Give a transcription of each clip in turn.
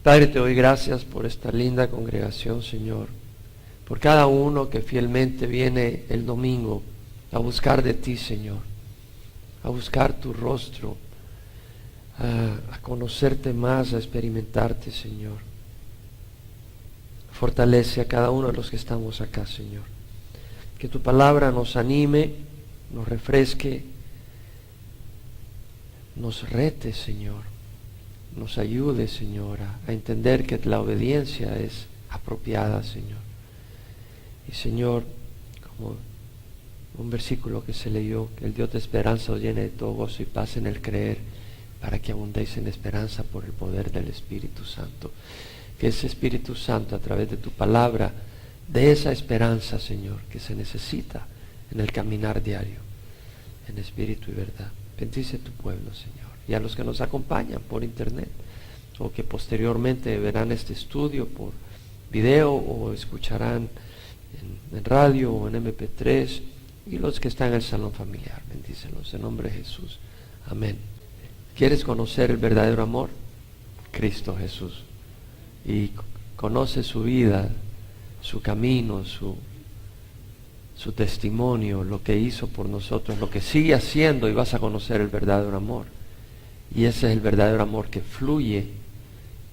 Padre, te doy gracias por esta linda congregación, Señor, por cada uno que fielmente viene el domingo a buscar de ti, Señor, a buscar tu rostro, a conocerte más, a experimentarte, Señor. Fortalece a cada uno de los que estamos acá, Señor. Que tu palabra nos anime, nos refresque, nos rete, Señor. Nos ayude, Señor, a entender que la obediencia es apropiada, Señor. Y, Señor, como un versículo que se leyó, que el Dios de esperanza os llene de todo gozo y paz en el creer, para que abundéis en esperanza por el poder del Espíritu Santo. Que ese Espíritu Santo, a través de tu palabra, dé esa esperanza, Señor, que se necesita en el caminar diario, en espíritu y verdad. Bendice tu pueblo, Señor, y a los que nos acompañan por internet, o que posteriormente verán este estudio por video, o escucharán en radio o en MP3, y los que están en el salón familiar. Bendícelos en nombre de Jesús. Amén. ¿Quieres conocer el verdadero amor? Cristo Jesús. Y conoce su vida, su camino, su testimonio, lo que hizo por nosotros, lo que sigue haciendo, y vas a conocer el verdadero amor. Y ese es el verdadero amor que fluye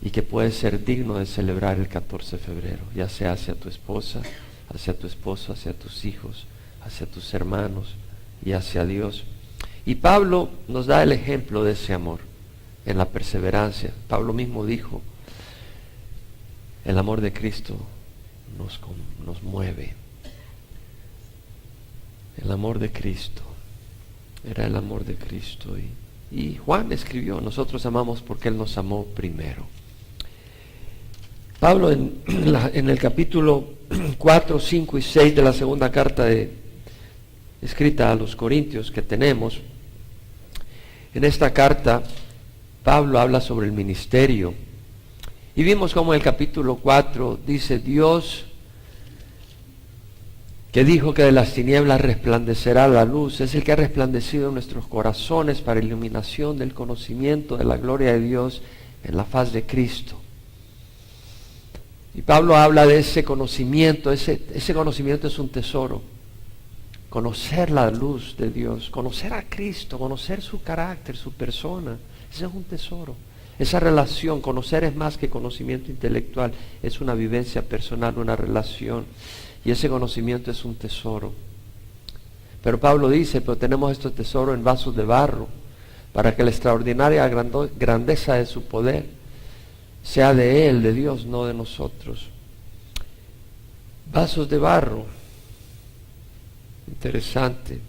y que puede ser digno de celebrar el 14 de febrero, ya sea hacia tu esposa, hacia tu esposo, hacia tus hijos, hacia tus hermanos y hacia Dios. Y Pablo nos da el ejemplo de ese amor en la perseverancia. Pablo mismo dijo, el amor de Cristo nos mueve. El amor de Cristo era el amor de Cristo. Y Juan escribió, nosotros amamos porque Él nos amó primero. Pablo en el capítulo 4, 5 y 6 de la segunda carta escrita a los Corintios que tenemos, en esta carta Pablo habla sobre el ministerio. Y vimos como en el capítulo 4 dice, Dios que dijo que de las tinieblas resplandecerá la luz, es el que ha resplandecido en nuestros corazones para iluminación del conocimiento de la gloria de Dios en la faz de Cristo. Y Pablo habla de ese conocimiento, ese conocimiento es un tesoro. Conocer la luz de Dios, conocer a Cristo, conocer su carácter, su persona, ese es un tesoro. Esa relación, conocer es más que conocimiento intelectual, es una vivencia personal, una relación. Y ese conocimiento es un tesoro. Pero Pablo dice, pero tenemos estos tesoros en vasos de barro, para que la extraordinaria grandeza de su poder sea de Él, de Dios, no de nosotros. Vasos de barro. Interesante.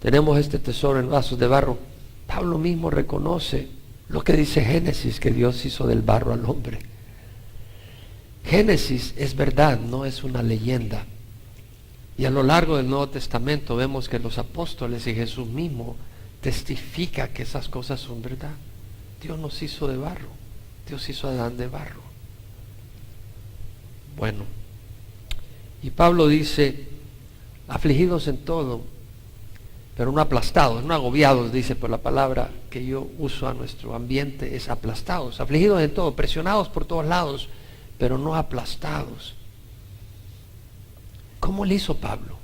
Tenemos este tesoro en vasos de barro. Pablo mismo reconoce lo que dice Génesis, que Dios hizo del barro al hombre. Génesis es verdad, no es una leyenda. Y a lo largo del Nuevo Testamento vemos que los apóstoles y Jesús mismo testifica que esas cosas son verdad. Dios nos hizo de barro. Dios hizo a Adán de barro. Bueno, y Pablo dice, afligidos en todo, pero no aplastados, no agobiados, dice, por la palabra que yo uso a nuestro ambiente es aplastados, afligidos en todo, presionados por todos lados, pero no aplastados. ¿Cómo le hizo Pablo?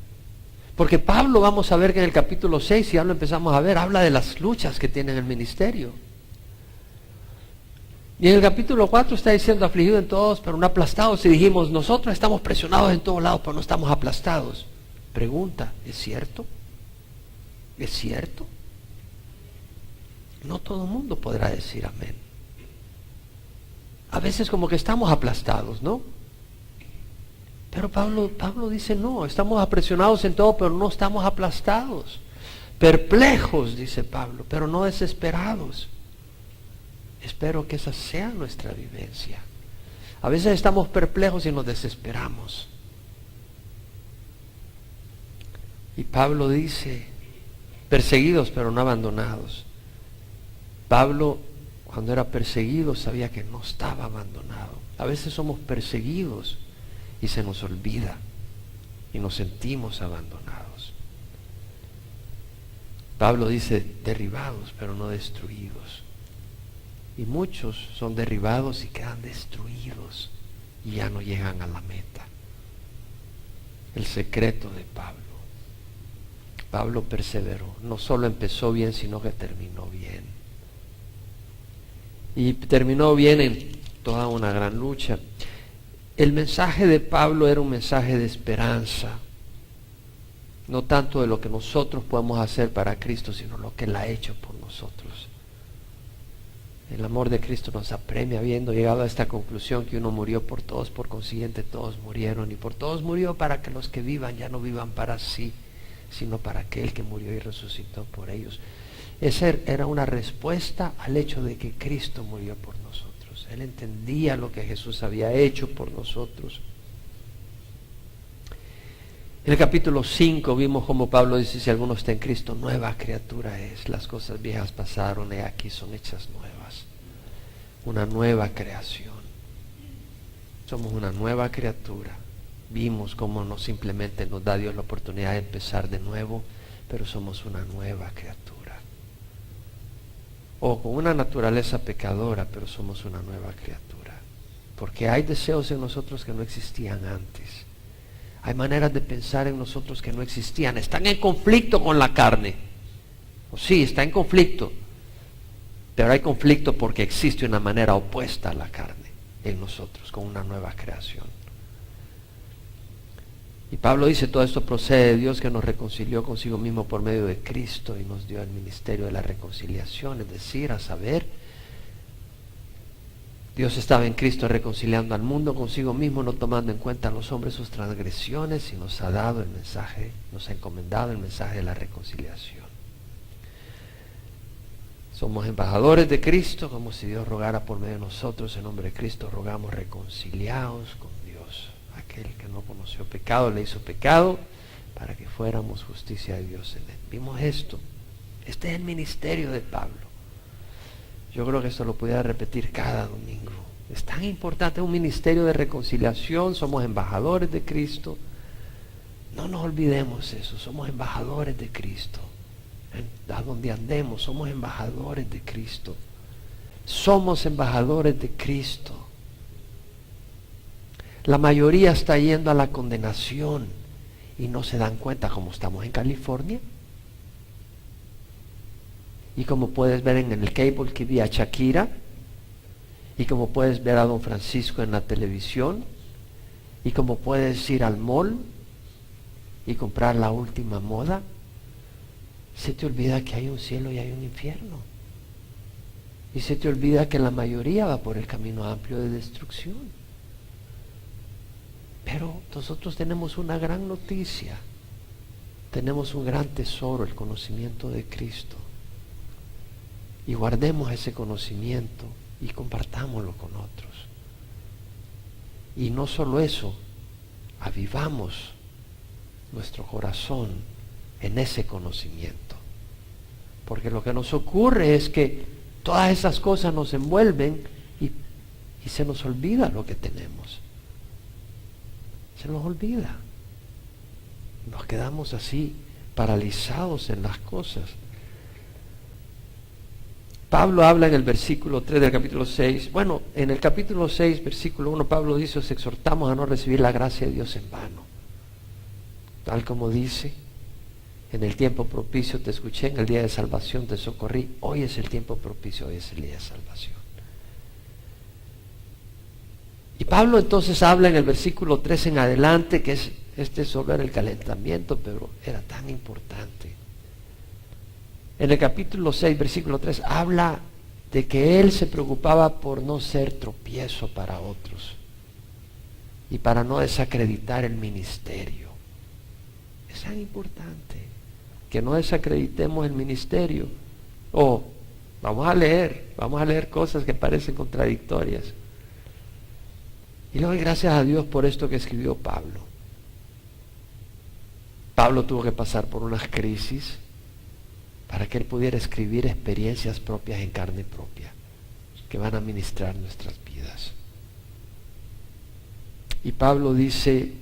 Porque Pablo, vamos a ver que en el capítulo 6, si ya lo empezamos a ver, habla de las luchas que tiene en el ministerio. Y en el capítulo 4 está diciendo, afligido en todos, pero no aplastados. Y dijimos, nosotros estamos presionados en todos lados, pero no estamos aplastados. Pregunta, ¿es cierto? ¿Es cierto? No todo el mundo podrá decir amén. A veces como que estamos aplastados, ¿no? Pero Pablo dice, no, estamos apresionados en todo, pero no estamos aplastados. Perplejos, dice Pablo, pero no desesperados. Espero que esa sea nuestra vivencia. A veces estamos perplejos y nos desesperamos. Y Pablo dice, perseguidos pero no abandonados. Pablo, cuando era perseguido, sabía que no estaba abandonado. A veces somos perseguidos y se nos olvida y nos sentimos abandonados. Pablo dice, derribados pero no destruidos. Y muchos son derribados y quedan destruidos y ya no llegan a la meta. El secreto de Pablo. Pablo perseveró. No solo empezó bien, sino que terminó bien. Y terminó bien en toda una gran lucha. El mensaje de Pablo era un mensaje de esperanza. No tanto de lo que nosotros podemos hacer para Cristo, sino lo que Él ha hecho por nosotros. El amor de Cristo nos apremia, habiendo llegado a esta conclusión que uno murió por todos, por consiguiente todos murieron, y por todos murió para que los que vivan ya no vivan para sí, sino para aquel que murió y resucitó por ellos. Esa era una respuesta al hecho de que Cristo murió por nosotros. Él entendía lo que Jesús había hecho por nosotros. En el capítulo 5 vimos como Pablo dice, si alguno está en Cristo, nueva criatura es. Las cosas viejas pasaron y aquí son hechas nuevas. Una nueva creación. Somos una nueva criatura. Vimos cómo no simplemente nos da Dios la oportunidad de empezar de nuevo, pero somos una nueva criatura. O con una naturaleza pecadora, pero somos una nueva criatura. Porque hay deseos en nosotros que no existían antes. Hay maneras de pensar en nosotros que no existían. Están en conflicto con la carne. O sí, está en conflicto. Pero hay conflicto porque existe una manera opuesta a la carne en nosotros, con una nueva creación. Y Pablo dice, todo esto procede de Dios que nos reconcilió consigo mismo por medio de Cristo y nos dio el ministerio de la reconciliación, es decir, a saber, Dios estaba en Cristo reconciliando al mundo consigo mismo, no tomando en cuenta a los hombres sus transgresiones, y nos ha dado el mensaje, nos ha encomendado el mensaje de la reconciliación. Somos embajadores de Cristo, como si Dios rogara por medio de nosotros. En nombre de Cristo rogamos reconciliados con Dios. Aquel que no conoció pecado le hizo pecado para que fuéramos justicia de Dios en él. Vimos esto. Este es el ministerio de Pablo. Yo creo que esto lo pudiera repetir cada domingo. Es tan importante, un ministerio de reconciliación. Somos embajadores de Cristo. No nos olvidemos eso. Somos embajadores de Cristo. A donde andemos, somos embajadores de Cristo. Somos embajadores de Cristo. La mayoría está yendo a la condenación y no se dan cuenta, como estamos en California. Y como puedes ver en el cable que vi a Shakira, y como puedes ver a Don Francisco en la televisión, y como puedes ir al mall y comprar la última moda, se te olvida que hay un cielo y hay un infierno. Y se te olvida que la mayoría va por el camino amplio de destrucción. Pero nosotros tenemos una gran noticia. Tenemos un gran tesoro, el conocimiento de Cristo. Y guardemos ese conocimiento y compartámoslo con otros. Y no solo eso, avivamos nuestro corazón en ese conocimiento. Porque lo que nos ocurre es que todas esas cosas nos envuelven y se nos olvida lo que tenemos. Se nos olvida. Nos quedamos así, paralizados en las cosas. Pablo habla en el versículo 3 del capítulo 6. Bueno, en el capítulo 6, versículo 1, Pablo dice, os exhortamos a no recibir la gracia de Dios en vano. Tal como dice, en el tiempo propicio te escuché, en el día de salvación te socorrí. Hoy es el tiempo propicio, hoy es el día de salvación. Y Pablo entonces habla en el versículo 3 en adelante, que este solo era el calentamiento, pero era tan importante. En el capítulo 6, versículo 3, habla de que él se preocupaba por no ser tropiezo para otros y para no desacreditar el ministerio. Es tan importante que no desacreditemos el ministerio. Vamos a leer cosas que parecen contradictorias. Y le doy gracias a Dios por esto que escribió Pablo. Pablo tuvo que pasar por unas crisis para que él pudiera escribir experiencias propias en carne propia que van a ministrar nuestras vidas. Y Pablo dice,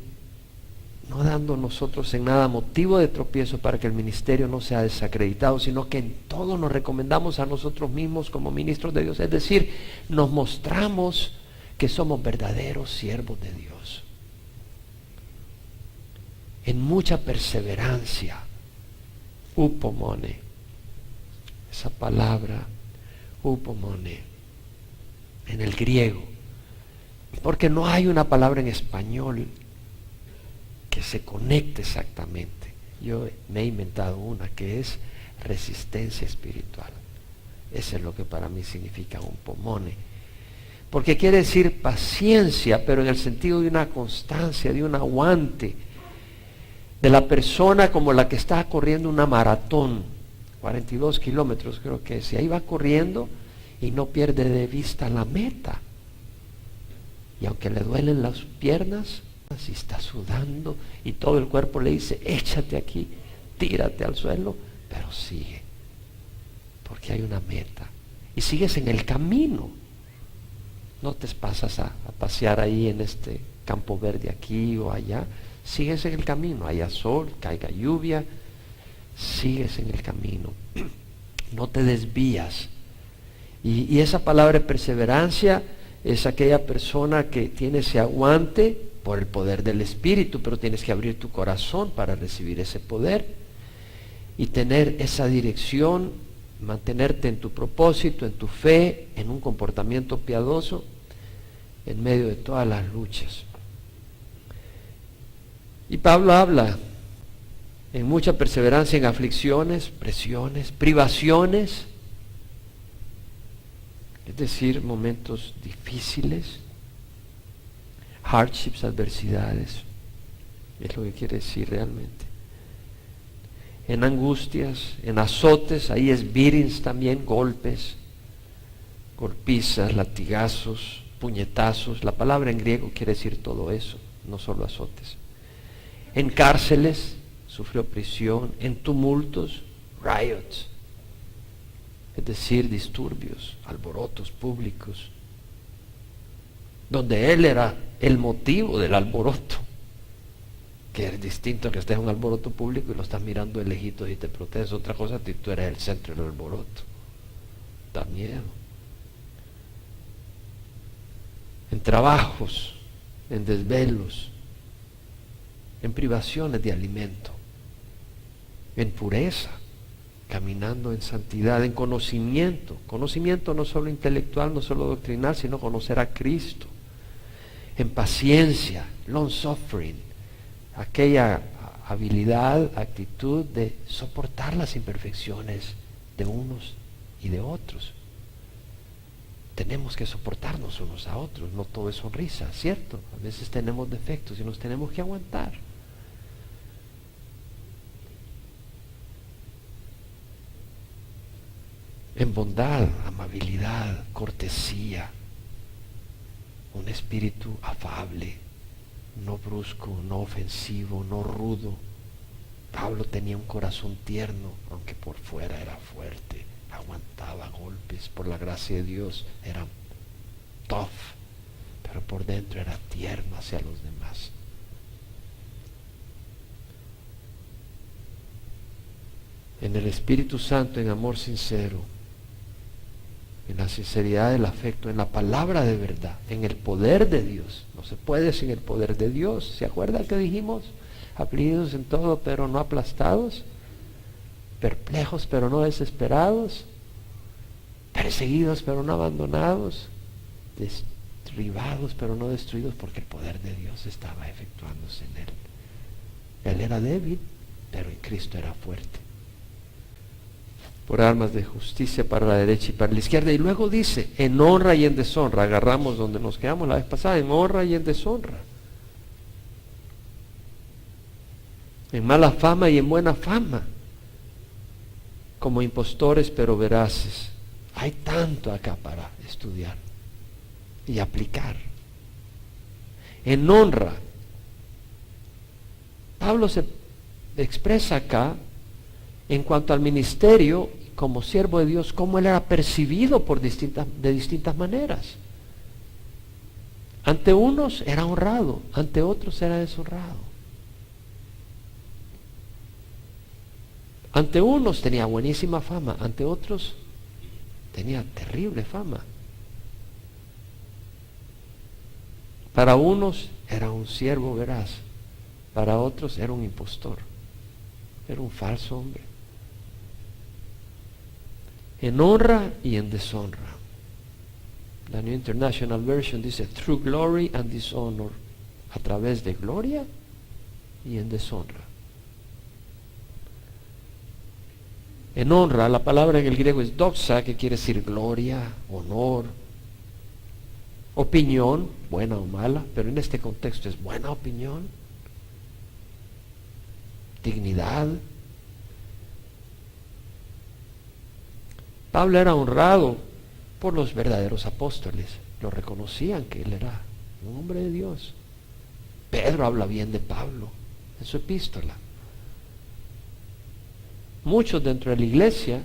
no dando nosotros en nada motivo de tropiezo para que el ministerio no sea desacreditado, sino que en todo nos recomendamos a nosotros mismos como ministros de Dios. Es decir, nos mostramos que somos verdaderos siervos de Dios. En mucha perseverancia, upomone, esa palabra, upomone, en el griego, porque no hay una palabra en español que se conecte exactamente. Yo me he inventado una que es resistencia espiritual. Eso es lo que para mí significa un pomone. Porque quiere decir paciencia, pero en el sentido de una constancia, de un aguante, de la persona como la que está corriendo una maratón, 42 kilómetros creo que es, y ahí va corriendo y no pierde de vista la meta. Y aunque le duelen las piernas, si está sudando y todo el cuerpo le dice, échate aquí, tírate al suelo, pero sigue, porque hay una meta. Y sigues en el camino. No te pasas a pasear ahí en este campo verde aquí o allá. Sigues en el camino, haya sol, caiga lluvia, sigues en el camino. No te desvías. Y esa palabra de perseverancia es aquella persona que tiene ese aguante por el poder del Espíritu, pero tienes que abrir tu corazón para recibir ese poder y tener esa dirección, mantenerte en tu propósito, en tu fe, en un comportamiento piadoso en medio de todas las luchas. Y Pablo habla en mucha perseverancia en aflicciones, presiones, privaciones, es decir, momentos difíciles, hardships, adversidades, es lo que quiere decir realmente. En angustias, en azotes, ahí es beatings también, golpes, golpizas, latigazos, puñetazos. La palabra en griego quiere decir todo eso, no solo azotes. En cárceles, sufrió prisión. En tumultos, riots, es decir, disturbios, alborotos públicos, donde él era el motivo del alboroto, que es distinto a que estés en un alboroto público y lo estás mirando de lejitos y te proteges. Otra cosa, tú eres el centro del alboroto. Da miedo. En trabajos, en desvelos, en privaciones de alimento, en pureza, caminando en santidad, en conocimiento no solo intelectual, no solo doctrinal, sino conocer a Cristo, en paciencia, long suffering, aquella habilidad, actitud de soportar las imperfecciones de unos y de otros. Tenemos que soportarnos unos a otros, no todo es sonrisa, ¿cierto? A veces tenemos defectos y nos tenemos que aguantar. En bondad, amabilidad, cortesía, un espíritu afable, no brusco, no ofensivo, no rudo. Pablo tenía un corazón tierno, aunque por fuera era fuerte, aguantaba golpes, por la gracia de Dios era tough, pero por dentro era tierno hacia los demás. En el Espíritu Santo, en amor sincero, en la sinceridad del afecto, en la palabra de verdad, en el poder de Dios. No se puede sin el poder de Dios. ¿Se acuerdan que dijimos? Afligidos en todo, pero no aplastados, perplejos, pero no desesperados, perseguidos, pero no abandonados, derribados, pero no destruidos, porque el poder de Dios estaba efectuándose en él. Él era débil, pero en Cristo era fuerte. Por armas de justicia para la derecha y para la izquierda. Y luego dice, en honra y en deshonra. Agarramos donde nos quedamos la vez pasada, en honra y en deshonra. En mala fama y en buena fama. Como impostores pero veraces. Hay tanto acá para estudiar y aplicar. En honra. Pablo se expresa acá en cuanto al ministerio como siervo de Dios, cómo él era percibido de distintas maneras. Ante unos era honrado, ante otros era deshonrado. Ante unos tenía buenísima fama, ante otros tenía terrible fama. Para unos era un siervo veraz, para otros era un impostor, era un falso hombre. En honra y en deshonra. La New International Version dice through glory and dishonor, a través de gloria y en deshonra. En honra, la palabra en el griego es doxa, que quiere decir gloria, honor, opinión, buena o mala, pero en este contexto es buena opinión, dignidad. Pablo era honrado por los verdaderos apóstoles, lo reconocían que él era un hombre de Dios. Pedro habla bien de Pablo en su epístola. Muchos dentro de la iglesia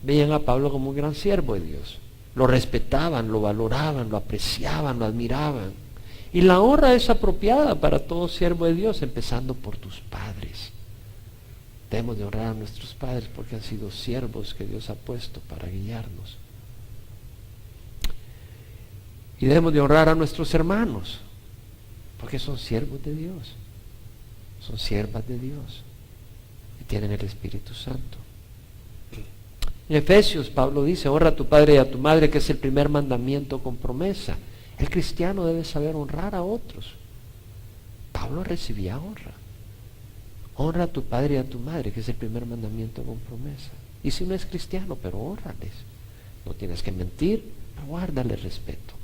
veían a Pablo como un gran siervo de Dios. Lo respetaban, lo valoraban, lo apreciaban, lo admiraban. Y la honra es apropiada para todo siervo de Dios, empezando por tus padres. Debemos de honrar a nuestros padres porque han sido siervos que Dios ha puesto para guiarnos. Y debemos de honrar a nuestros hermanos porque son siervos de Dios, son siervas de Dios y tienen el Espíritu Santo. En Efesios, Pablo dice, honra a tu padre y a tu madre, que es el primer mandamiento con promesa. El cristiano debe saber honrar a otros. Pablo recibía honra. Honra a tu padre y a tu madre, que es el primer mandamiento con promesa. Y si no es cristiano, pero honrales. No tienes que mentir, pero guárdale respeto.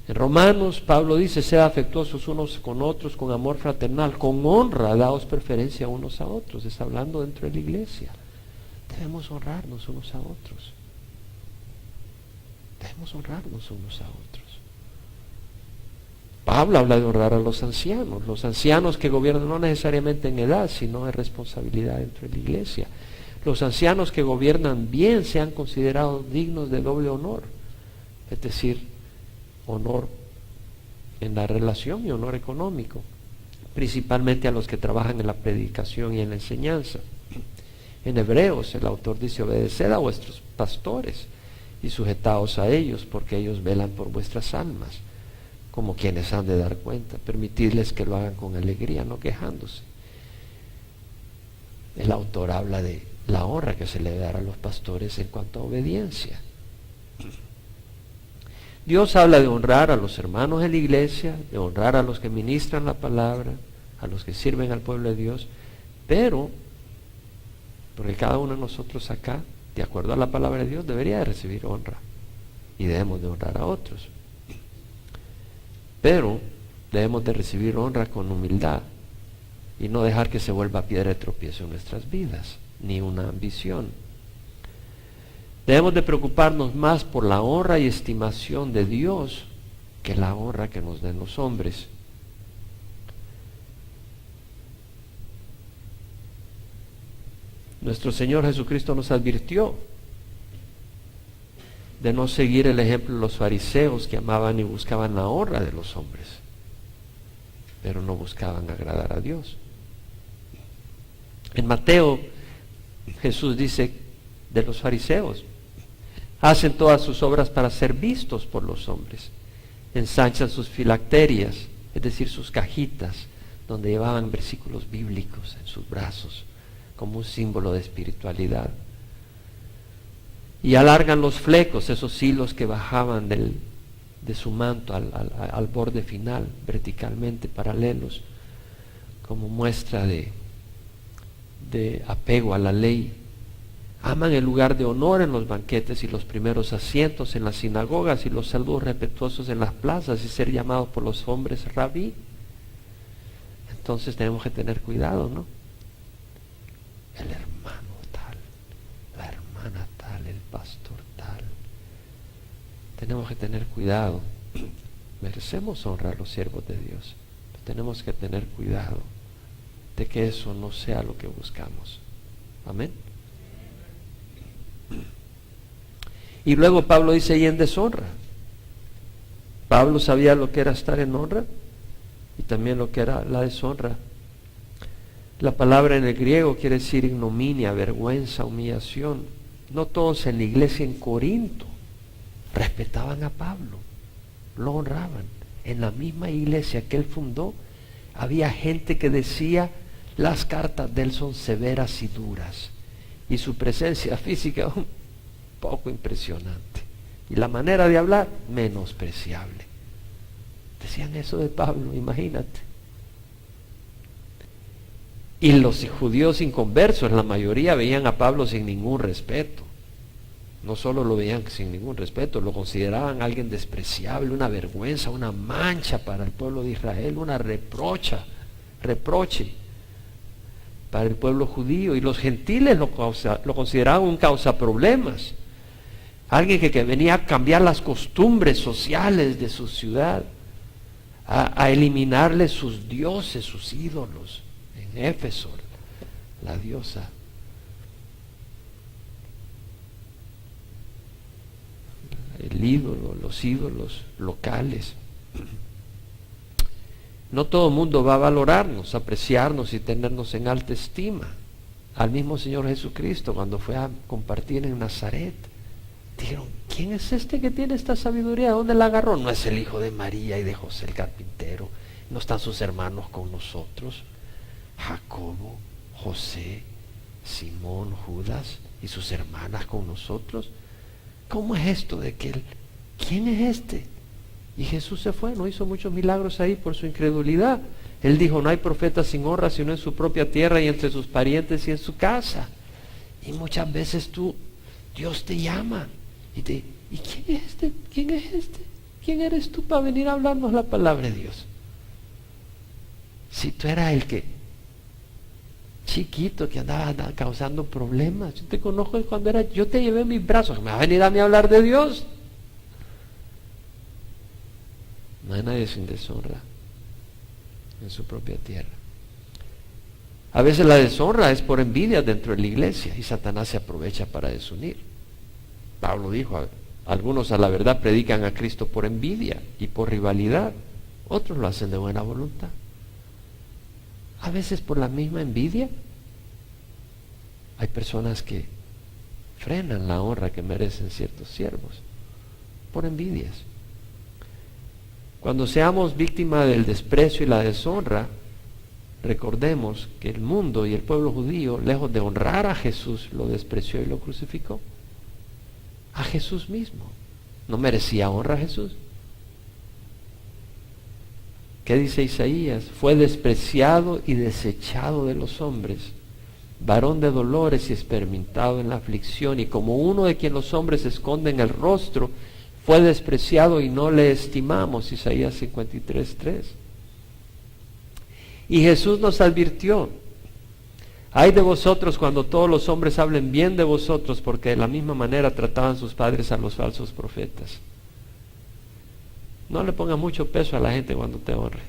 En Romanos, Pablo dice, sed afectuosos unos con otros, con amor fraternal, con honra, daos preferencia unos a otros. Está hablando dentro de la iglesia. Debemos honrarnos unos a otros. Debemos honrarnos unos a otros. Pablo habla de honrar a los ancianos que gobiernan no necesariamente en edad, sino en responsabilidad dentro de la iglesia. Los ancianos que gobiernan bien sean considerados dignos de doble honor, es decir, honor en la relación y honor económico, principalmente a los que trabajan en la predicación y en la enseñanza. En Hebreos el autor dice, obedeced a vuestros pastores y sujetaos a ellos, porque ellos velan por vuestras almas, como quienes han de dar cuenta. Permitidles que lo hagan con alegría, no quejándose. El autor habla de la honra que se le debe dar a los pastores en cuanto a obediencia. Dios habla de honrar a los hermanos de la iglesia, de honrar a los que ministran la palabra, a los que sirven al pueblo de Dios, pero porque cada uno de nosotros acá, de acuerdo a la palabra de Dios, debería de recibir honra y debemos de honrar a otros. Pero debemos de recibir honra con humildad y no dejar que se vuelva piedra de tropiezo en nuestras vidas, ni una ambición. Debemos de preocuparnos más por la honra y estimación de Dios que la honra que nos den los hombres. Nuestro Señor Jesucristo nos advirtió de no seguir el ejemplo de los fariseos que amaban y buscaban la honra de los hombres, pero no buscaban agradar a Dios. En Mateo, Jesús dice de los fariseos, hacen todas sus obras para ser vistos por los hombres, ensanchan sus filacterias, es decir, sus cajitas, donde llevaban versículos bíblicos en sus brazos, como un símbolo de espiritualidad. Y alargan los flecos, esos hilos que bajaban de su manto al borde final, verticalmente paralelos, como muestra de apego a la ley. Aman el lugar de honor en los banquetes y los primeros asientos en las sinagogas y los saludos respetuosos en las plazas y ser llamados por los hombres rabí. Entonces tenemos que tener cuidado, ¿no? El hermano tal, la hermana tal, el pastor tal. Tenemos que tener cuidado. Merecemos honrar a los siervos de Dios, pero tenemos que tener cuidado de que eso no sea lo que buscamos. Amén. Y luego Pablo dice, y en deshonra. Pablo sabía lo que era estar en honra y también lo que era la deshonra. La palabra en el griego quiere decir ignominia, vergüenza, humillación. No todos en la iglesia en Corinto respetaban a Pablo, lo honraban. En la misma iglesia que él fundó, había gente que decía: las cartas de él son severas y duras, y su presencia física un poco impresionante, y la manera de hablar menospreciable. Decían eso de Pablo, imagínate. Y los judíos inconversos, la mayoría, veían a Pablo sin ningún respeto. No solo lo veían sin ningún respeto, lo consideraban alguien despreciable, una vergüenza, una mancha para el pueblo de Israel, una reproche para el pueblo judío. Y los gentiles lo consideraban un causaproblemas, alguien que venía a cambiar las costumbres sociales de su ciudad, a eliminarle sus dioses, sus ídolos. En Éfeso, la diosa, el ídolo, los ídolos locales. No todo el mundo va a valorarnos, apreciarnos y tenernos en alta estima. Al mismo Señor Jesucristo, cuando fue a compartir en Nazaret, dijeron: ¿quién es este que tiene esta sabiduría? ¿Dónde la agarró? No es el hijo de María y de José el carpintero. No están sus hermanos con nosotros, Jacobo, José, Simón, Judas y sus hermanas con nosotros. ¿Cómo es esto de que él? ¿Quién es este? Y Jesús se fue, no hizo muchos milagros ahí por su incredulidad. Él dijo: no hay profeta sin honra sino en su propia tierra y entre sus parientes y en su casa. Y muchas veces Dios te llama y ¿y quién es este? ¿Quién es este? ¿Quién eres tú para venir a hablarnos la palabra de Dios? Si tú eras el que chiquito que andaba causando problemas, yo te conozco cuando yo te llevé en mis brazos, ¿me vas a venir a mí a hablar de Dios? No hay nadie sin deshonra en su propia tierra. A veces la deshonra es por envidia dentro de la iglesia y Satanás se aprovecha para desunir. Pablo dijo: algunos a la verdad predican a Cristo por envidia y por rivalidad, otros lo hacen de buena voluntad. A veces por la misma envidia hay personas que frenan la honra que merecen ciertos siervos por envidias. Cuando seamos víctimas del desprecio y la deshonra, recordemos que el mundo y el pueblo judío, lejos de honrar a Jesús, lo despreció y lo crucificó. A Jesús mismo. ¿No merecía honra a Jesús? ¿Qué dice Isaías? Fue despreciado y desechado de los hombres, varón de dolores y experimentado en la aflicción, y como uno de quien los hombres esconden el rostro, fue despreciado y no le estimamos. Isaías 53:3. Y Jesús nos advirtió: ay de vosotros cuando todos los hombres hablen bien de vosotros, porque de la misma manera trataban sus padres a los falsos profetas. No le ponga mucho peso a la gente cuando te honre.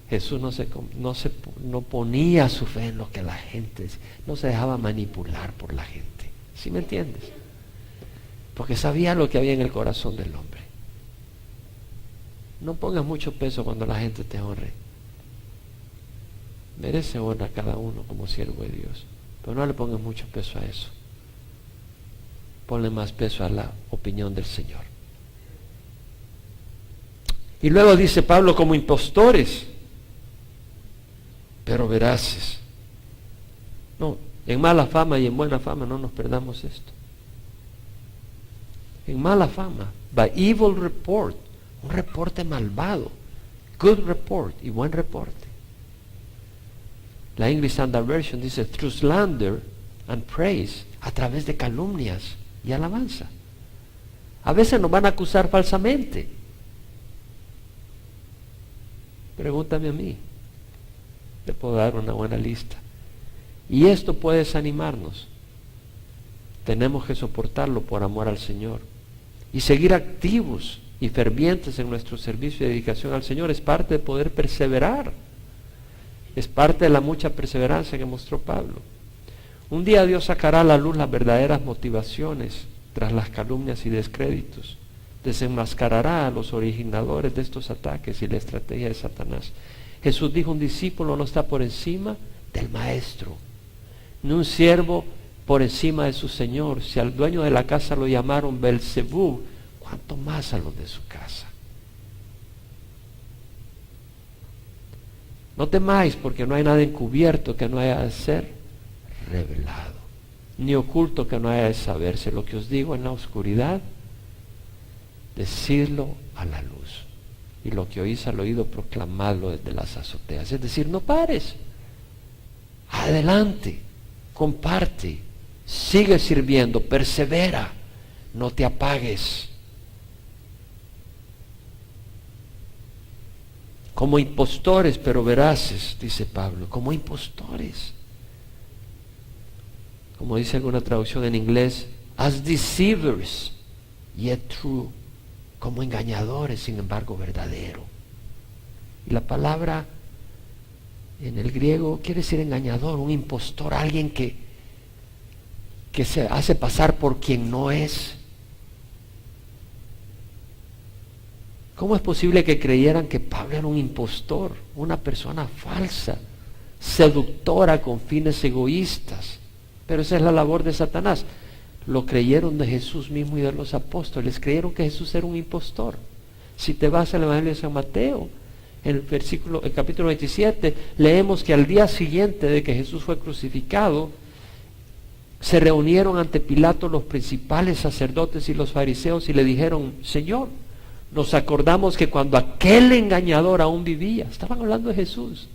Jesús no ponía su fe en lo que la gente, no se dejaba manipular por la gente. ¿Sí me entiendes? Porque sabía lo que había en el corazón del hombre. No pongas mucho peso cuando la gente te honre. Merece honra a cada uno como siervo de Dios, pero no le pongas mucho peso a eso. Ponle más peso a la opinión del Señor. Y luego dice Pablo: como impostores, pero veraces. No, en mala fama y en buena fama no nos perdamos esto. En mala fama, by evil report, un reporte malvado. Good report y buen reporte. La English Standard Version dice: through slander and praise, a través de calumnias y alabanza. A veces nos van a acusar falsamente. Pregúntame a mí, te puedo dar una buena lista. Y esto puede desanimarnos. Tenemos que soportarlo por amor al Señor y seguir activos y fervientes en nuestro servicio y dedicación al Señor. Es parte de poder perseverar. Es parte de la mucha perseverancia que mostró Pablo. Un día Dios sacará a la luz las verdaderas motivaciones tras las calumnias y descréditos. Desenmascarará a los originadores de estos ataques y la estrategia de Satanás. Jesús dijo: un discípulo no está por encima del maestro, ni un siervo por encima de su señor. Si al dueño de la casa lo llamaron Belzebú, ¿cuánto más a los de su casa? No temáis, porque no hay nada encubierto que no haya de ser revelado, ni oculto que no haya de saberse. Lo que os digo en la oscuridad, decidlo a la luz, y lo que oís al oído, proclamadlo desde las azoteas. Es decir, no pares, adelante, comparte, sigue sirviendo, persevera, no te apagues. Como impostores pero veraces, dice Pablo, como impostores. Como dice alguna traducción en inglés, as deceivers, yet true. Como engañadores, sin embargo verdadero. Y la palabra en el griego quiere decir engañador, un impostor, alguien que se hace pasar por quien no es. ¿Cómo es posible que creyeran que Pablo era un impostor, una persona falsa, seductora con fines egoístas? Pero esa es la labor de Satanás. Lo creyeron de Jesús mismo y de los apóstoles. Creyeron que Jesús era un impostor. Si te vas al Evangelio de San Mateo, en el capítulo 27, leemos que al día siguiente de que Jesús fue crucificado, se reunieron ante Pilato los principales sacerdotes y los fariseos y le dijeron: Señor, nos acordamos que cuando aquel engañador aún vivía, estaban hablando de Jesús,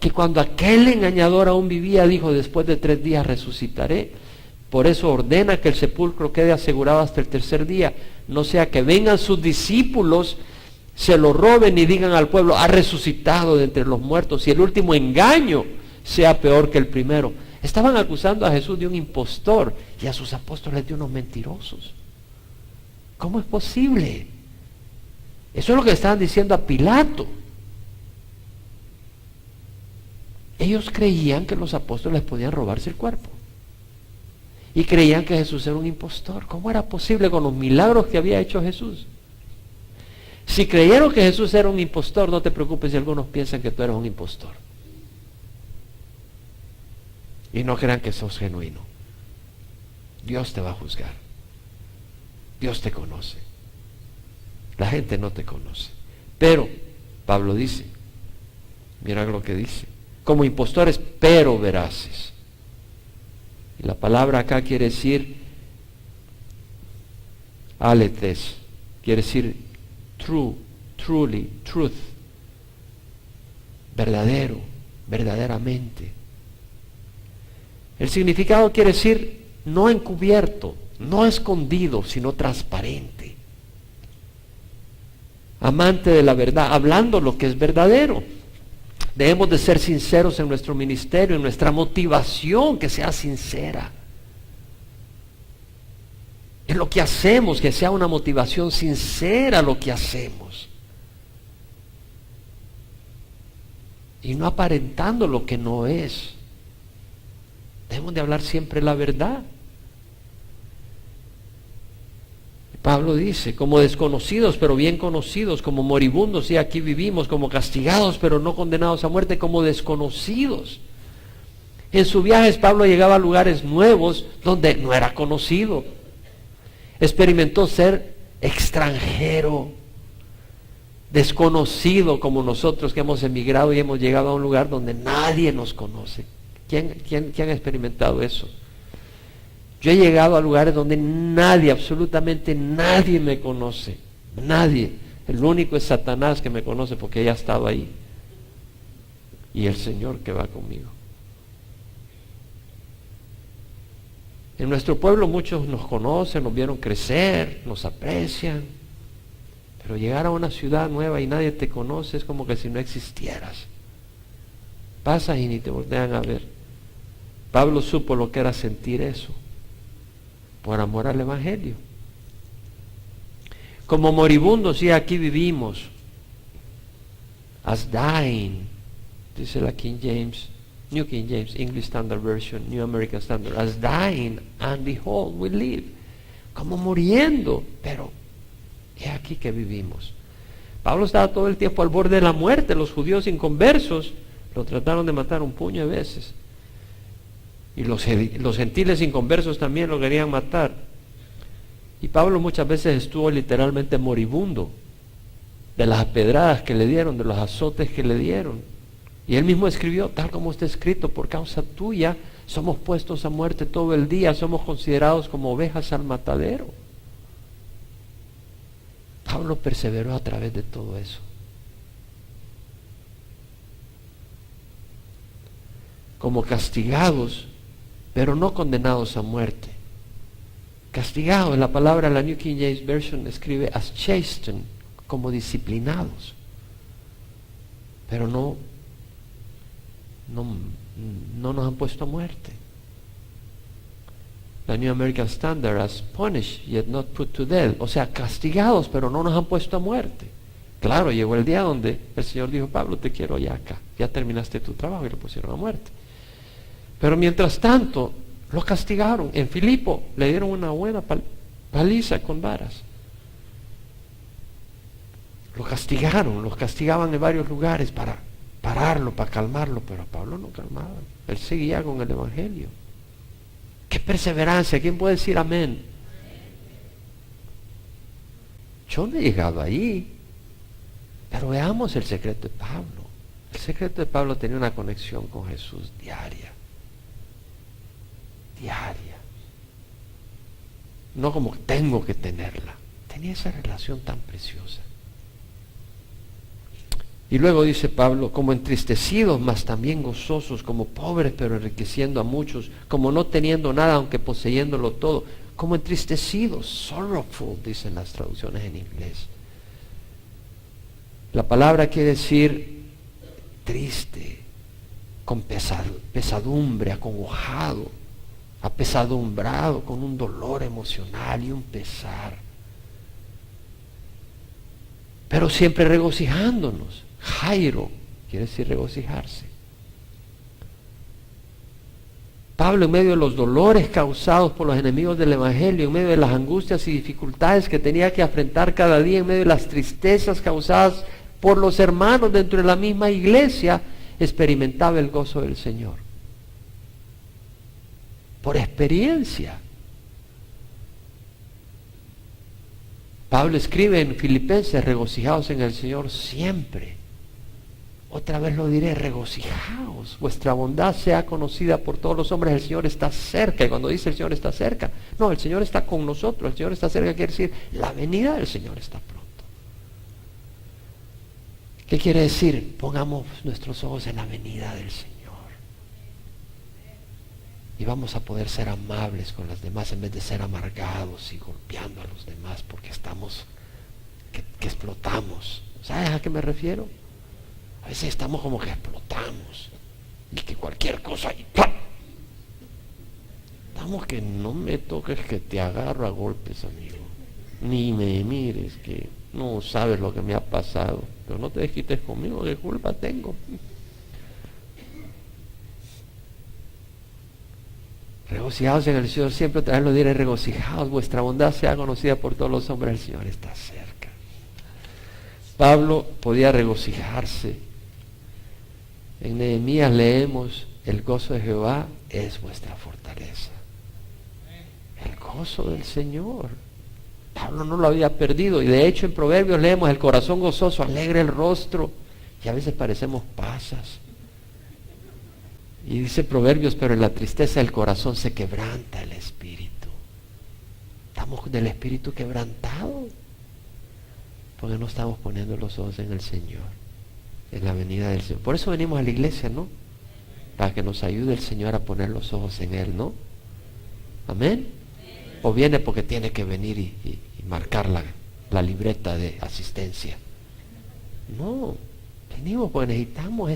que cuando aquel engañador aún vivía, dijo: después de 3 días resucitaré. Por eso ordena que el sepulcro quede asegurado hasta el 3er día, no sea que vengan sus discípulos, se lo roben y digan al pueblo: ha resucitado de entre los muertos, y el último engaño sea peor que el primero. Estaban acusando a Jesús de un impostor y a sus apóstoles de unos mentirosos. ¿Cómo es posible? Eso es lo que estaban diciendo a Pilato. Ellos creían que los apóstoles podían robarse el cuerpo. Y creían que Jesús era un impostor. ¿Cómo era posible con los milagros que había hecho Jesús? Si creyeron que Jesús era un impostor, no te preocupes si algunos piensan que tú eres un impostor. Y no crean que sos genuino. Dios te va a juzgar. Dios te conoce. La gente no te conoce. Pero Pablo dice, mira lo que dice: como impostores pero veraces. Y la palabra acá quiere decir aletes, quiere decir true, truly, truth, verdadero, verdaderamente. El significado quiere decir no encubierto, no escondido, sino transparente. Amante de la verdad, hablando lo que es verdadero. Debemos de ser sinceros en nuestro ministerio, en nuestra motivación, que sea sincera. En lo que hacemos, que sea una motivación sincera lo que hacemos. Y no aparentando lo que no es. Debemos de hablar siempre la verdad. Pablo dice, como desconocidos pero bien conocidos, como moribundos y aquí vivimos, como castigados pero no condenados a muerte, como desconocidos. En sus viajes Pablo llegaba a lugares nuevos donde no era conocido. Experimentó ser extranjero, desconocido, como nosotros que hemos emigrado y hemos llegado a un lugar donde nadie nos conoce. ¿Quién ha experimentado eso? Yo he llegado a lugares donde nadie, absolutamente nadie me conoce. Nadie. El único es Satanás que me conoce porque ella ha estado ahí. Y el Señor que va conmigo. En nuestro pueblo muchos nos conocen, nos vieron crecer, nos aprecian. Pero llegar a una ciudad nueva y nadie te conoce es como que si no existieras. Pasas y ni te voltean a ver. Pablo supo lo que era sentir eso, por amor al Evangelio. Como moribundos y aquí vivimos, as dying, dice la King James, New King James, English Standard Version, New American Standard, as dying and behold we live, como muriendo, pero es aquí que vivimos. Pablo estaba todo el tiempo al borde de la muerte. Los judíos inconversos Lo trataron de matar un puño de veces. Y los gentiles inconversos también lo querían matar. Y Pablo muchas veces estuvo literalmente moribundo de las pedradas que le dieron, de los azotes que le dieron. Y él mismo escribió, tal como está escrito, por causa tuya somos puestos a muerte todo el día, somos considerados como ovejas al matadero. Pablo perseveró a través de todo eso. Como castigados, pero no condenados a muerte. Castigados, la palabra, la New King James Version escribe as chastened, como disciplinados. Pero no nos han puesto a muerte. La New American Standard as punished yet not put to death. O sea, castigados, pero no nos han puesto a muerte. Claro, llegó el día donde el Señor dijo, Pablo, te quiero ya acá. Ya terminaste tu trabajo y lo pusieron a muerte. Pero mientras tanto, lo castigaron. En Filipo le dieron una buena paliza con varas. Lo castigaban en varios lugares para pararlo, para calmarlo, pero a Pablo no calmaba. Él seguía con el Evangelio. ¡Qué perseverancia! ¿Quién puede decir amén? Yo no he llegado ahí, pero veamos el secreto de Pablo. El secreto de Pablo tenía una conexión con Jesús diaria. No como tengo que tenerla. Tenía esa relación tan preciosa. Y luego dice Pablo, como entristecidos, mas también gozosos, como pobres, pero enriqueciendo a muchos, como no teniendo nada, aunque poseyéndolo todo, como entristecidos, sorrowful, dicen las traducciones en inglés. La palabra quiere decir triste, con pesadumbre, acongojado, apesadumbrado, con un dolor emocional y un pesar. Pero siempre regocijándonos. Jairo quiere decir regocijarse. Pablo, en medio de los dolores causados por los enemigos del Evangelio, en medio de las angustias y dificultades que tenía que afrontar cada día, en medio de las tristezas causadas por los hermanos dentro de la misma iglesia, experimentaba el gozo del Señor. Por experiencia. Pablo escribe en Filipenses, regocijaos en el Señor siempre. Otra vez lo diré, regocijaos, vuestra bondad sea conocida por todos los hombres, el Señor está cerca. Y cuando dice el Señor está cerca, no, el Señor está con nosotros, el Señor está cerca, quiere decir, la venida del Señor está pronto. ¿Qué quiere decir? Pongamos nuestros ojos en la venida del Señor. Y vamos a poder ser amables con los demás en vez de ser amargados y golpeando a los demás porque estamos, que explotamos. ¿Sabes a qué me refiero? A veces estamos como que explotamos y que cualquier cosa y ¡pam! Estamos que no me toques que te agarro a golpes, amigo. Ni me mires, que no sabes lo que me ha pasado. Pero no te desquites conmigo, ¿qué culpa tengo? Regocijaos en el Señor siempre, otra vez lo diré, regocijaos, vuestra bondad sea conocida por todos los hombres, el Señor está cerca. Pablo podía regocijarse. En Nehemías leemos, el gozo de Jehová es vuestra fortaleza. El gozo del Señor. Pablo no lo había perdido, y de hecho en Proverbios leemos, el corazón gozoso alegra el rostro, y a veces parecemos pasas. Y dice Proverbios, pero en la tristeza del corazón se quebranta el espíritu. Estamos del espíritu quebrantado porque no estamos poniendo los ojos en el Señor, en la venida del Señor. Por eso venimos a la iglesia, ¿no? Para que nos ayude el Señor a poner los ojos en Él, ¿no? Amén. O viene porque tiene que venir y marcar la libreta de asistencia. No, venimos porque necesitamos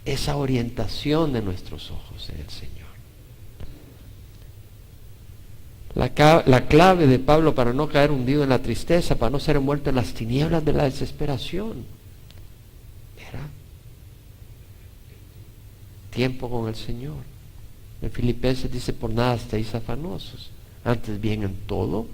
esa orientación de nuestros ojos en el Señor. La clave de Pablo para no caer hundido en la tristeza, para no ser envuelto en las tinieblas de la desesperación, era tiempo con el Señor. En Filipenses dice, por nada estéis afanosos, antes bien en todo,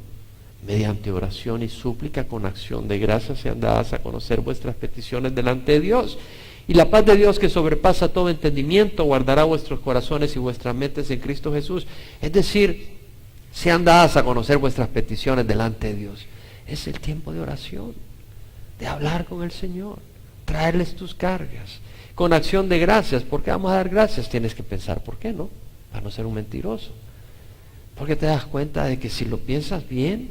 mediante oración y súplica con acción de gracias sean dadas a conocer vuestras peticiones delante de Dios. Y la paz de Dios que sobrepasa todo entendimiento guardará vuestros corazones y vuestras mentes en Cristo Jesús. Es decir, sean dadas a conocer vuestras peticiones delante de Dios. Es el tiempo de oración, de hablar con el Señor, traerles tus cargas, con acción de gracias. ¿Por qué vamos a dar gracias? Tienes que pensar, ¿por qué no? Para no ser un mentiroso. Porque te das cuenta de que si lo piensas bien,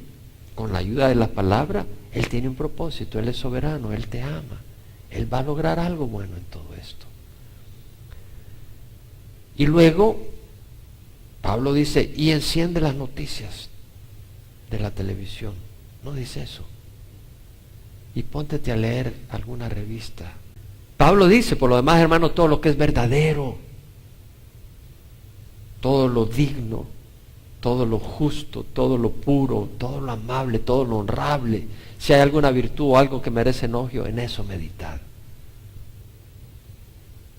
con la ayuda de la palabra, Él tiene un propósito, Él es soberano, Él te ama. Él va a lograr algo bueno en todo esto. Y luego, Pablo dice, y enciende las noticias de la televisión. No dice eso. Y póntete a leer alguna revista. Pablo dice, por lo demás, hermano, todo lo que es verdadero, todo lo digno, todo lo justo, todo lo puro, todo lo amable, todo lo honrable, si hay alguna virtud o algo que merece elogio, en eso meditad.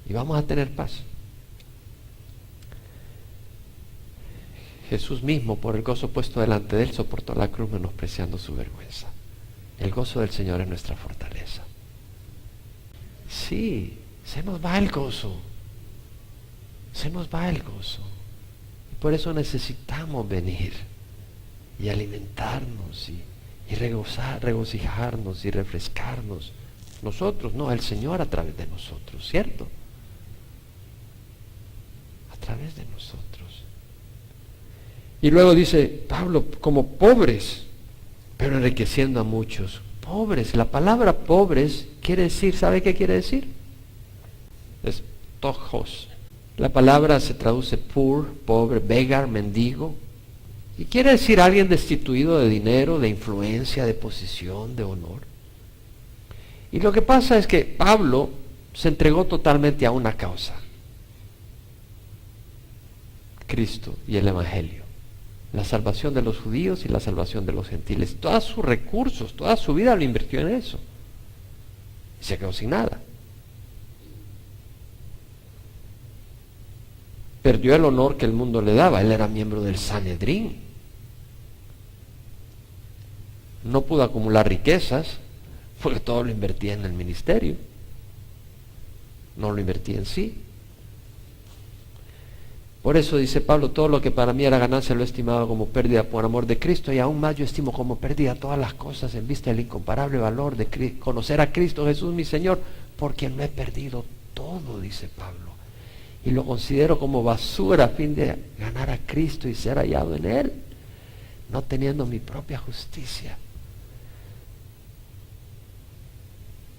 Y vamos a tener paz. Jesús mismo, por el gozo puesto delante de Él, soportó la cruz menospreciando su vergüenza. El gozo del Señor es nuestra fortaleza. Sí, se nos va el gozo. Se nos va el gozo. Y por eso necesitamos venir y alimentarnos y regocijarnos y refrescarnos. Nosotros, no, el Señor a través de nosotros, ¿cierto? A través de nosotros. Y luego dice Pablo, como pobres, pero enriqueciendo a muchos. Pobres, la palabra pobres quiere decir, ¿sabe qué quiere decir? Es tojos. La palabra se traduce poor, pobre, beggar, mendigo. Y quiere decir alguien destituido de dinero, de influencia, de posición, de honor. Y lo que pasa es que Pablo se entregó totalmente a una causa. Cristo y el Evangelio. La salvación de los judíos y la salvación de los gentiles. Todos sus recursos, toda su vida lo invirtió en eso. Y se quedó sin nada. Perdió el honor que el mundo le daba. Él era miembro del Sanedrín. No pudo acumular riquezas porque todo lo invertía en el ministerio. No lo invertía en sí. Por eso dice Pablo, todo lo que para mí era ganancia lo he estimado como pérdida por amor de Cristo, y aún más yo estimo como pérdida todas las cosas en vista del incomparable valor de conocer a Cristo Jesús mi Señor, por quien lo he perdido todo, dice Pablo, y lo considero como basura a fin de ganar a Cristo y ser hallado en Él, no teniendo mi propia justicia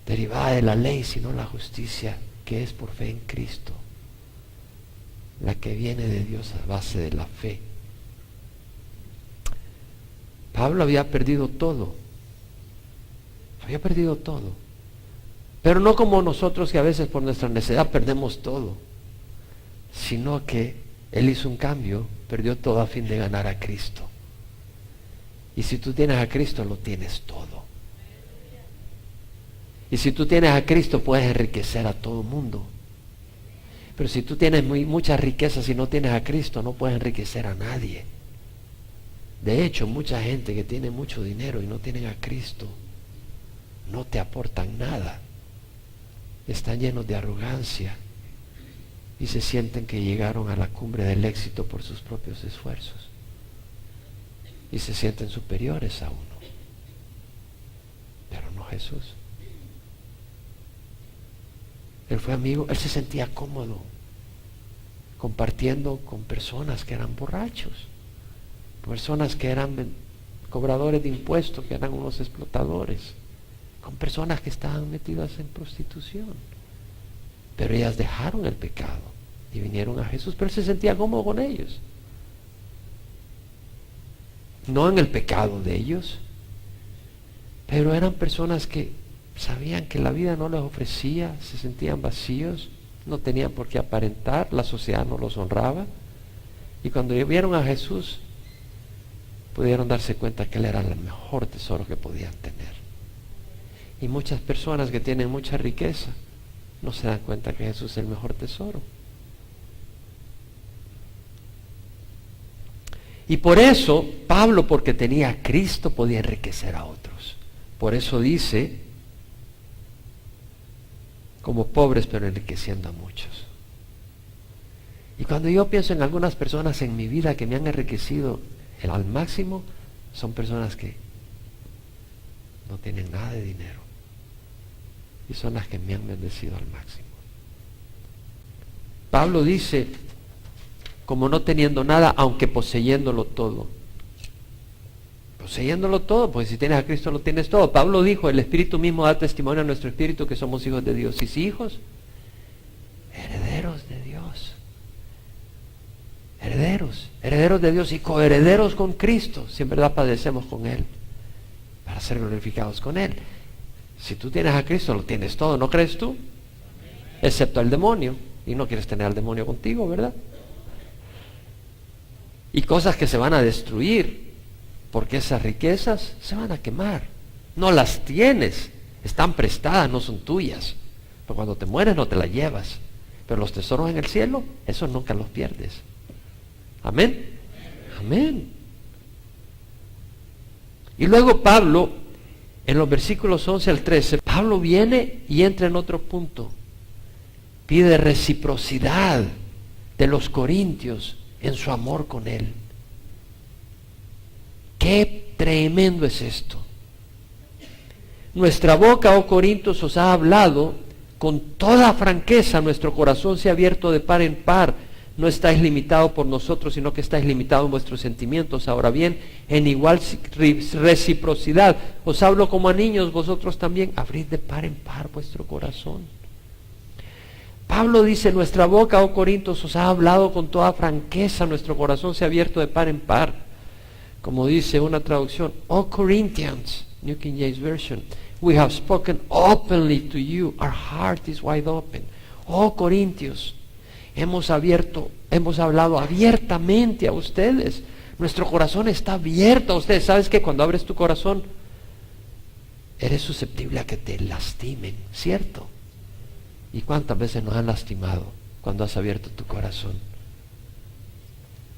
derivada de la ley, sino la justicia que es por fe en Cristo, la que viene de Dios a base de la fe. Pablo había perdido todo, pero no como nosotros, que a veces por nuestra necedad perdemos todo, sino que él hizo un cambio, perdió todo a fin de ganar a Cristo. Y si tú tienes a Cristo, lo tienes todo. Y si tú tienes a Cristo, puedes enriquecer a todo el mundo. Pero si tú tienes muchas riquezas y no tienes a Cristo, no puedes enriquecer a nadie. De hecho, mucha gente que tiene mucho dinero y no tienen a Cristo, no te aportan nada. Están llenos de arrogancia y se sienten que llegaron a la cumbre del éxito por sus propios esfuerzos. Y se sienten superiores a uno. Pero no Jesús. Él fue amigo, él se sentía cómodo compartiendo con personas que eran borrachos, personas que eran cobradores de impuestos, que eran unos explotadores, con personas que estaban metidas en prostitución. Pero ellas dejaron el pecado y vinieron a Jesús, pero él se sentía cómodo con ellos. No en el pecado de ellos, pero eran personas que sabían que la vida no les ofrecía, se sentían vacíos, no tenían por qué aparentar, la sociedad no los honraba. Y cuando vieron a Jesús, pudieron darse cuenta que Él era el mejor tesoro que podían tener. Y muchas personas que tienen mucha riqueza no se dan cuenta que Jesús es el mejor tesoro. Y por eso, Pablo, porque tenía a Cristo, podía enriquecer a otros. Por eso dice, como pobres, pero enriqueciendo a muchos. Y cuando yo pienso en algunas personas en mi vida que me han enriquecido al máximo, son personas que no tienen nada de dinero. Y son las que me han bendecido al máximo. Pablo dice, como no teniendo nada, aunque poseyéndolo todo. Poseyéndolo todo, pues si tienes a Cristo lo tienes todo. Pablo dijo, el Espíritu mismo da testimonio a nuestro espíritu que somos hijos de Dios. Y si hijos, herederos de Dios. Herederos de Dios y coherederos con Cristo, si en verdad padecemos con Él, para ser glorificados con Él. Si tú tienes a Cristo, lo tienes todo, ¿no crees tú? Excepto al demonio, y no quieres tener al demonio contigo, ¿verdad? Y cosas que se van a destruir, porque esas riquezas se van a quemar. No las tienes, están prestadas, no son tuyas. Pero cuando te mueres no te las llevas. Pero los tesoros en el cielo, esos nunca los pierdes. Amén. Amén. Y luego Pablo, en los versículos 11 al 13, Pablo viene y entra en otro punto. Pide reciprocidad de los corintios en su amor con él. Qué tremendo es esto. Nuestra boca, oh Corintios, os ha hablado con toda franqueza, nuestro corazón se ha abierto de par en par. No estáis limitados por nosotros, sino que estáis limitados en vuestros sentimientos. Ahora bien, en igual reciprocidad, os hablo como a niños, vosotros también abrid de par en par vuestro corazón. Pablo dice, nuestra boca, oh Corintios, os ha hablado con toda franqueza, nuestro corazón se ha abierto de par en par. Como dice una traducción, oh Corinthians, New King James Version, we have spoken openly to you, our heart is wide open. Oh Corintios, hemos hablado abiertamente a ustedes. Nuestro corazón está abierto a ustedes. ¿Sabes que cuando abres tu corazón eres susceptible a que te lastimen, cierto? ¿Y cuántas veces nos han lastimado cuando has abierto tu corazón?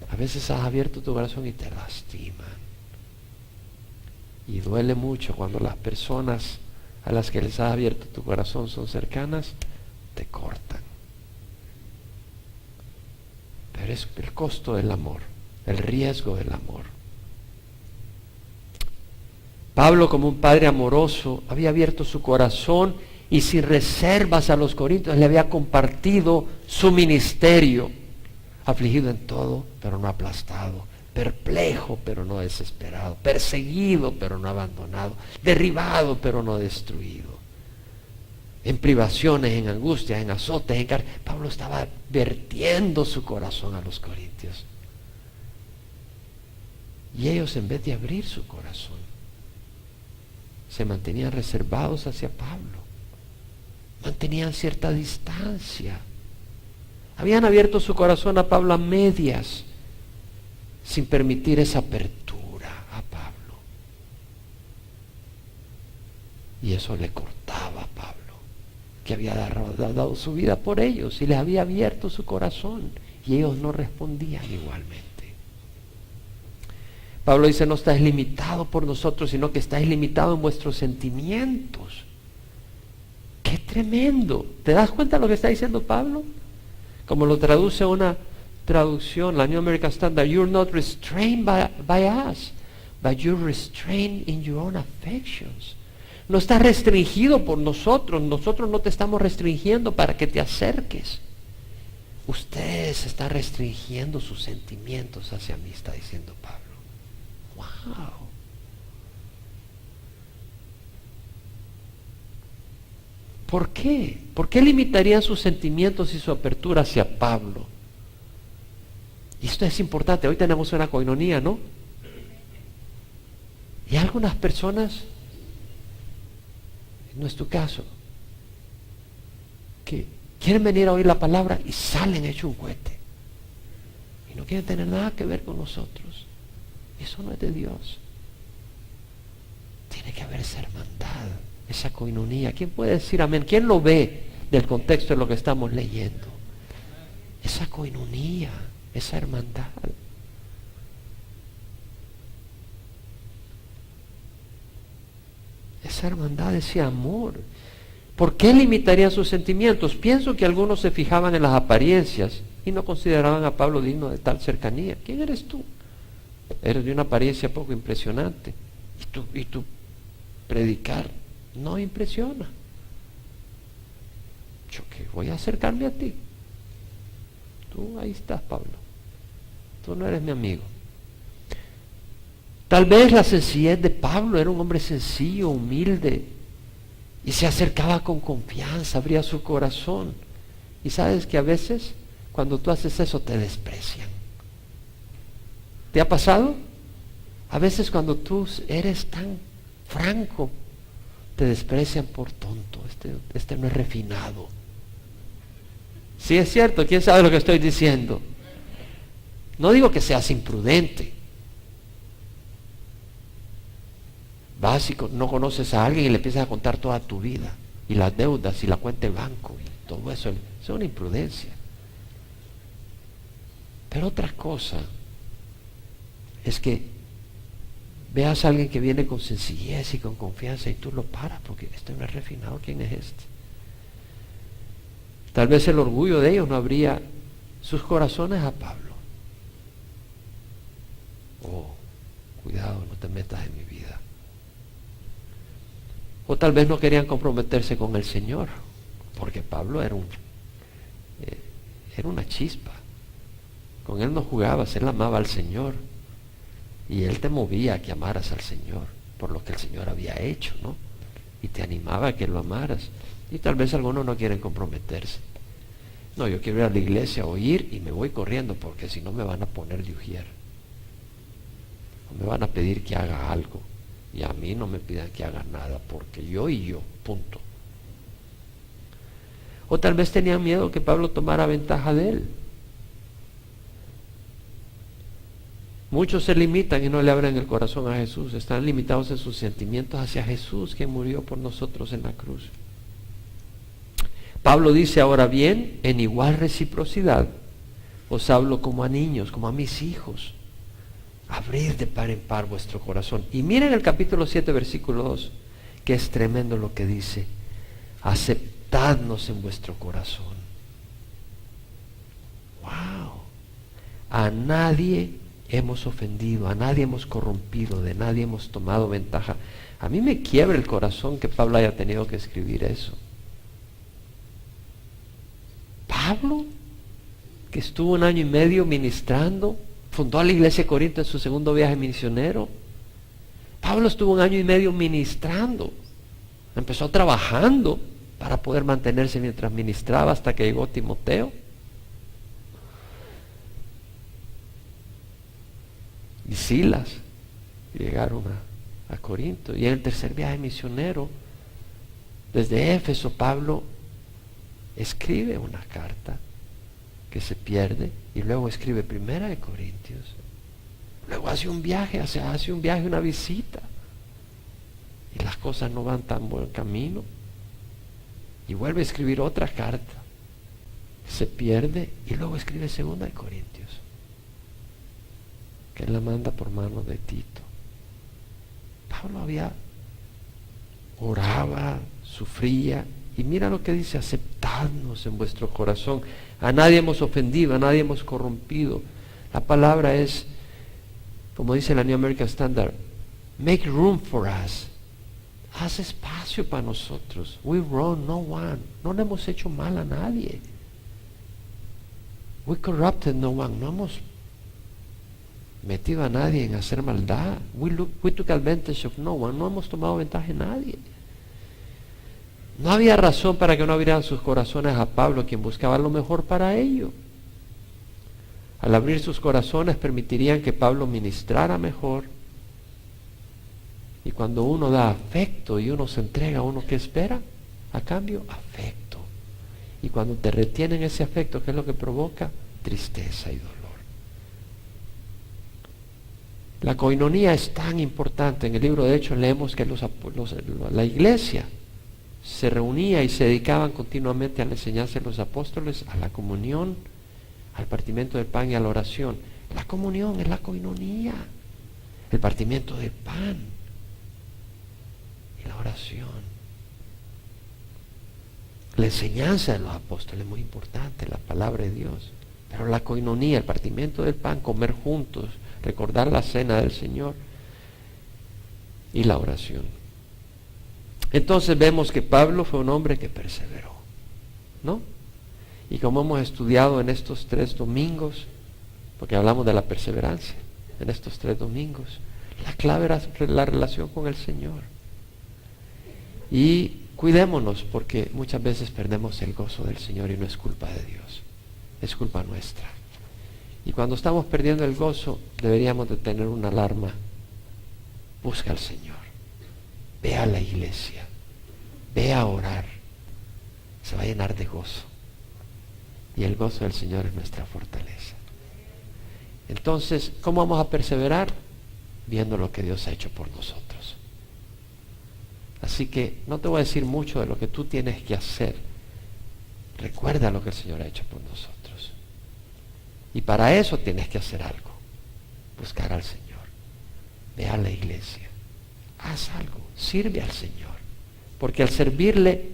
A veces has abierto tu corazón y te lastiman. Y duele mucho cuando las personas a las que les has abierto tu corazón son cercanas, te cortan. Pero es el costo del amor, el riesgo del amor. Pablo, como un padre amoroso, había abierto su corazón y sin reservas a los corintios le había compartido su ministerio. Afligido en todo, pero no aplastado. Perplejo, pero no desesperado. Perseguido, pero no abandonado. Derribado, pero no destruido. En privaciones, en angustias, en azotes, en cárcel. Pablo estaba vertiendo su corazón a los corintios. Y ellos, en vez de abrir su corazón, se mantenían reservados hacia Pablo. Mantenían cierta distancia. Habían abierto su corazón a Pablo a medias, sin permitir esa apertura a Pablo. Y eso le cortaba a Pablo, que había dado su vida por ellos y les había abierto su corazón, y ellos no respondían igualmente. Pablo dice, no estáis limitado por nosotros, sino que estáis limitado en vuestros sentimientos. ¡Qué tremendo! ¿Te das cuenta de lo que está diciendo Pablo? Como lo traduce una traducción, la New American Standard, you're not restrained by us, but you're restrained in your own affections. No está restringido por nosotros no te estamos restringiendo para que te acerques. Ustedes están restringiendo sus sentimientos hacia mí, está diciendo Pablo. ¡Wow! ¿Por qué? ¿Por qué limitarían sus sentimientos y su apertura hacia Pablo? Y esto es importante. Hoy tenemos una coinonía, ¿no? Y algunas personas, no es tu caso, que quieren venir a oír la palabra y salen hecho un cohete. Y no quieren tener nada que ver con nosotros. Eso no es de Dios. Tiene que haber esa hermandad, esa coinonía. ¿Quién puede decir amén? ¿Quién lo ve del contexto de lo que estamos leyendo? Esa coinonía, esa hermandad. Esa hermandad, ese amor. ¿Por qué limitarían sus sentimientos? Pienso que algunos se fijaban en las apariencias y no consideraban a Pablo digno de tal cercanía. ¿Quién eres tú? Eres de una apariencia poco impresionante. Y tu predicar no impresiona. Yo que voy a acercarme a ti. Tú ahí estás, Pablo. Tú no eres mi amigo. Tal vez la sencillez de Pablo, era un hombre sencillo, humilde, y se acercaba con confianza, abría su corazón. Y sabes que a veces cuando tú haces eso te desprecian. ¿Te ha pasado? A veces cuando tú eres tan franco, te desprecian por tonto. Este no es refinado. Sí, es cierto, ¿quién sabe lo que estoy diciendo? No digo que seas imprudente. Vas y no conoces a alguien y le empiezas a contar toda tu vida, y las deudas, y la cuenta de banco, y todo eso. Es una imprudencia. Pero otra cosa es que veas a alguien que viene con sencillez y con confianza y tú lo paras porque este no es refinado. ¿Quién es este? Tal vez el orgullo de ellos no abría sus corazones a Pablo. Oh, cuidado, no te metas en mi vida. O tal vez no querían comprometerse con el Señor, porque Pablo era una chispa. Con él no jugabas, él amaba al Señor. Y él te movía a que amaras al Señor, por lo que el Señor había hecho, ¿no? Y te animaba a que lo amaras. Y tal vez algunos no quieren comprometerse. No, yo quiero ir a la iglesia, oír y me voy corriendo, porque si no me van a poner de ujier. O me van a pedir que haga algo. Y a mí no me pidan que haga nada, porque yo y yo, punto. O tal vez tenían miedo que Pablo tomara ventaja de él. Muchos se limitan y no le abren el corazón a Jesús. Están limitados en sus sentimientos hacia Jesús, que murió por nosotros en la cruz. Pablo dice: ahora bien, en igual reciprocidad os hablo como a niños, como a mis hijos. Abrid de par en par vuestro corazón. Y miren el capítulo 7, versículo 2, que es tremendo lo que dice: aceptadnos en vuestro corazón. Wow. A nadie hemos ofendido, a nadie hemos corrompido, de nadie hemos tomado ventaja. A mí me quiebra el corazón que Pablo haya tenido que escribir eso. Pablo, que estuvo 1 año y medio ministrando, fundó a la iglesia de Corinto en su segundo viaje misionero. Pablo estuvo 1 año y medio ministrando. Empezó trabajando para poder mantenerse mientras ministraba hasta que llegó Timoteo. Y Silas llegaron a Corinto. Y en el tercer viaje misionero, desde Éfeso, Pablo escribe una carta que se pierde y luego escribe 1 de Corintios. Luego hace un viaje, una visita, y las cosas no van tan buen camino, y vuelve a escribir otra carta, se pierde, y luego escribe 2 de Corintios, que él la manda por mano de Tito. Pablo oraba, sufría, y mira lo que dice: aceptadnos en vuestro corazón. A nadie hemos ofendido, a nadie hemos corrompido. La palabra es, como dice la New American Standard, make room for us. Haz espacio para nosotros. We wrong no one. No le hemos hecho mal a nadie. We corrupted no one. No hemos metido a nadie en hacer maldad. We took advantage of no one. No hemos tomado ventaja de nadie. No había razón para que no abrieran sus corazones a Pablo, quien buscaba lo mejor para ellos. Al abrir sus corazones permitirían que Pablo ministrara mejor. Y cuando uno da afecto y uno se entrega, ¿uno qué espera? A cambio, afecto. Y cuando te retienen ese afecto, ¿qué es lo que provoca? Tristeza y dolor. La coinonía es tan importante. En el libro de Hechos leemos que la iglesia se reunía y se dedicaban continuamente a la enseñanza de los apóstoles, a la comunión, al partimiento del pan y a la oración. La comunión es la coinonía, el partimiento del pan y la oración. La enseñanza de los apóstoles es muy importante, la palabra de Dios. Pero la coinonía, el partimiento del pan, comer juntos, recordar la cena del Señor y la oración. Entonces vemos que Pablo fue un hombre que perseveró, ¿no? Y como hemos estudiado en estos 3 domingos, porque hablamos de la perseverancia en estos 3 domingos, la clave era la relación con el Señor. Y cuidémonos, porque muchas veces perdemos el gozo del Señor y no es culpa de Dios, es culpa nuestra. Y cuando estamos perdiendo el gozo, deberíamos de tener una alarma. Busca al Señor, ve a la iglesia, ve a orar, se va a llenar de gozo. Y el gozo del Señor es nuestra fortaleza. Entonces, ¿cómo vamos a perseverar? Viendo lo que Dios ha hecho por nosotros. Así que no te voy a decir mucho de lo que tú tienes que hacer. Recuerda lo que el Señor ha hecho por nosotros. Y para eso tienes que hacer algo. Buscar al Señor. Ve a la iglesia. Haz algo. Sirve al Señor. Porque al servirle,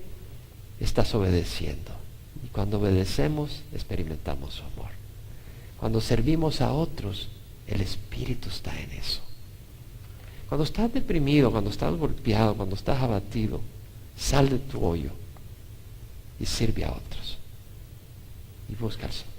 estás obedeciendo. Y cuando obedecemos, experimentamos su amor. Cuando servimos a otros, el Espíritu está en eso. Cuando estás deprimido, cuando estás golpeado, cuando estás abatido, sal de tu hoyo y sirve a otros. Y busca al Señor.